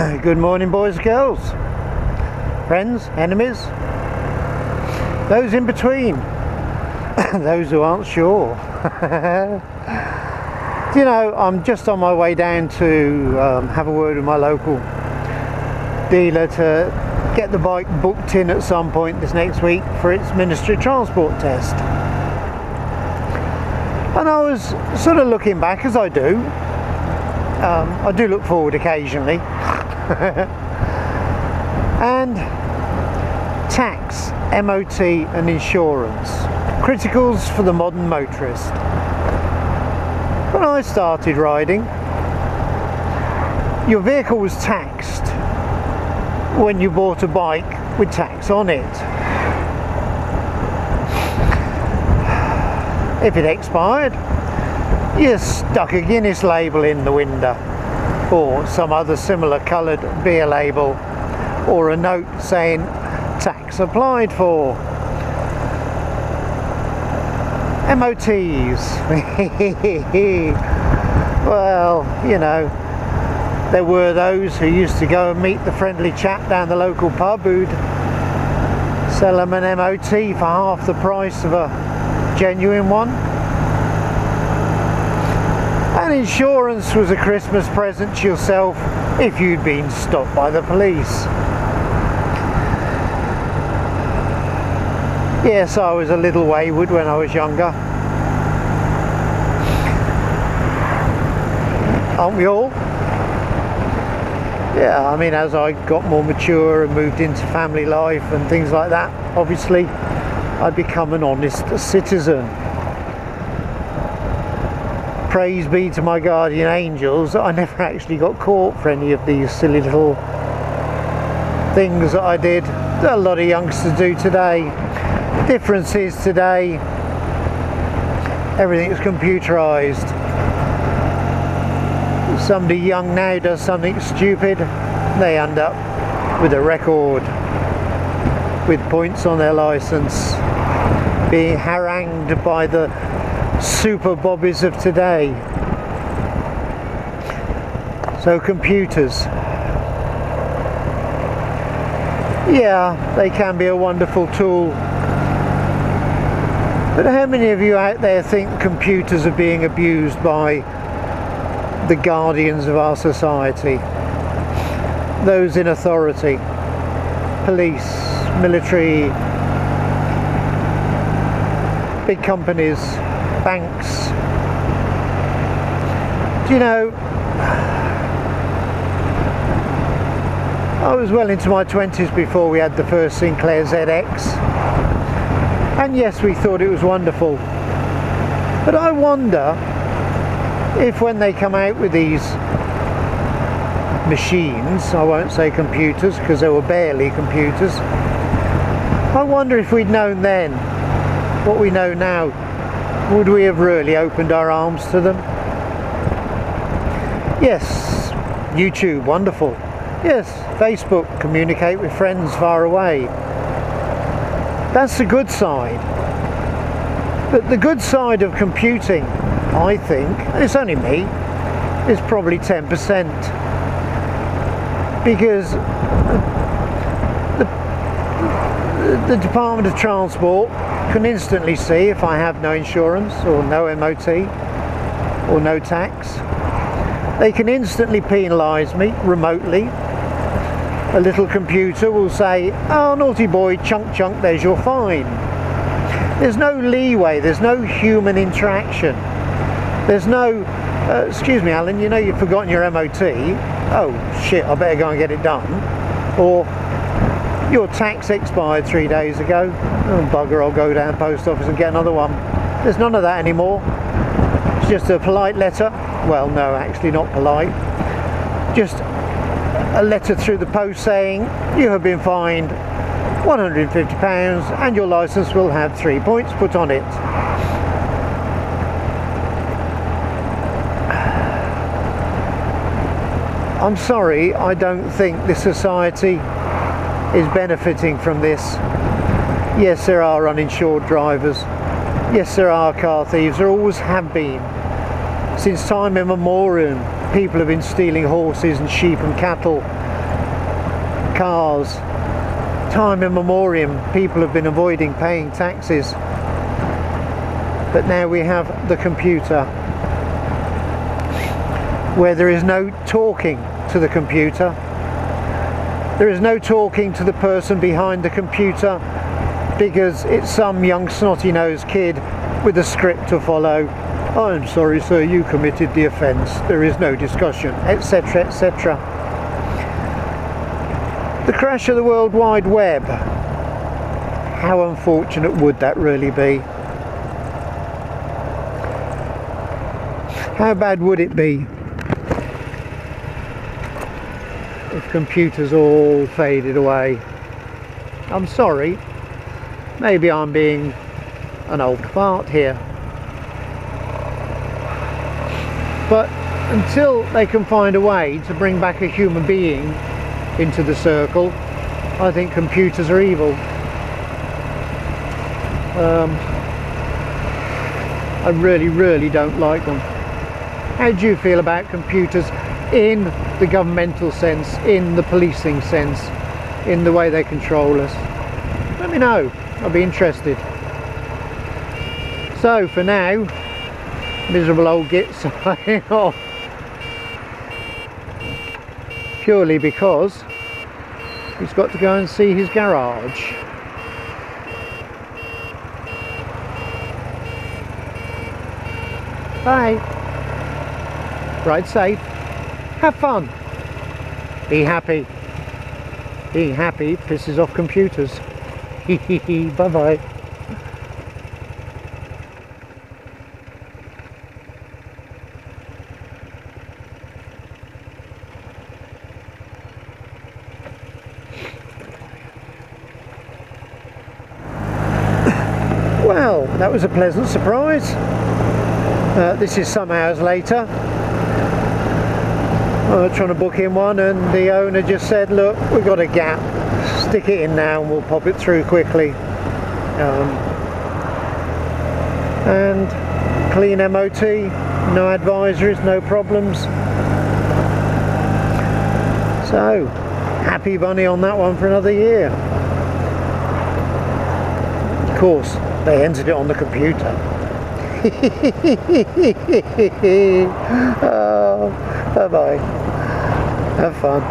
Good morning, boys and girls, friends, enemies, those in between, those who aren't sure. You know, I'm just on my way down to have a word with my local dealer to get the bike booked in at some point this next week for its Ministry of Transport test. And I was sort of looking back, as I do. I do look forward occasionally. And tax, MOT and insurance, criticals for the modern motorist. When I started riding, your vehicle was taxed when you bought a bike with tax on it. If it expired, you stuck a Guinness label in the window, or some other similar coloured beer label, or a note saying tax applied for. MOTs. Well, you know, there were those who used to go and meet the friendly chap down the local pub who'd sell them an MOT for half the price of a genuine one. And insurance was a Christmas present to yourself if you'd been stopped by the police. Yes, I was a little wayward when I was younger. Aren't we all? Yeah, I mean, as I got more mature and moved into family life and things like that, obviously I'd become an honest citizen. Praise be to my guardian angels that I never actually got caught for any of these silly little things that I did that a lot of youngsters do today. Difference is today everything's computerized. If somebody young now does something stupid, they end up with a record, with points on their license, being harangued by the super bobbies of today. So computers, yeah, they can be a wonderful tool, but how many of you out there think computers are being abused by the guardians of our society, those in authority, police, military, big companies, banks? Do you know, I was well into my 20s before we had the first Sinclair ZX, and yes, we thought it was wonderful, but I wonder if when they come out with these machines, I won't say computers because they were barely computers, I wonder if we'd known then what we know now, would we have really opened our arms to them? Yes, YouTube, wonderful. Yes, Facebook, communicate with friends far away. That's the good side. But the good side of computing, I think, and it's only me, is probably 10%. Because the Department of Transport can instantly see if I have no insurance or no MOT or no tax. They can instantly penalise me remotely. A little computer will say, "Oh, naughty boy, chunk chunk, there's your fine." There's no leeway, there's no human interaction. There's no, excuse me Alan, you know you've forgotten your MOT. Oh shit, I better go and get it done. Or, your tax expired 3 days ago. Oh bugger, I'll go down to the post office and get another one. There's none of that anymore. It's just a polite letter. Well, no, actually not polite. Just a letter through the post saying you have been fined £150 and your licence will have 3 points put on it. I'm sorry, I don't think this society is benefiting from this. Yes, there are uninsured drivers. Yes, there are car thieves. There always have been. Since time immemorial, people have been stealing horses and sheep and cattle cars. Time immemorial, people have been avoiding paying taxes. But now we have the computer, where there is no talking to the computer. There is no talking to the person behind the computer, because it's some young snotty-nosed kid with a script to follow. I'm sorry sir, you committed the offence. There is no discussion, etc, etc. The crash of the World Wide Web. How unfortunate would that really be? How bad would it be if computers all faded away? I'm sorry, maybe I'm being an old fart here, but until they can find a way to bring back a human being into the circle, I think computers are evil. I really don't like them. How do you feel about computers in the governmental sense, in the policing sense, in the way they control us? Let me know, I'll be interested. So for now, miserable old git signing off, purely because he's got to go and see his garage. Bye. Ride safe. Have fun. Be happy. Being happy pisses off computers. Bye bye. Well, that was a pleasant surprise. This is some hours later. I was trying to book in one and the owner just said, look, we've got a gap, stick it in now and we'll pop it through quickly. And clean MOT, no advisories, no problems. So, happy bunny on that one for another year. Of course, they entered it on the computer. Oh, bye bye. Have fun.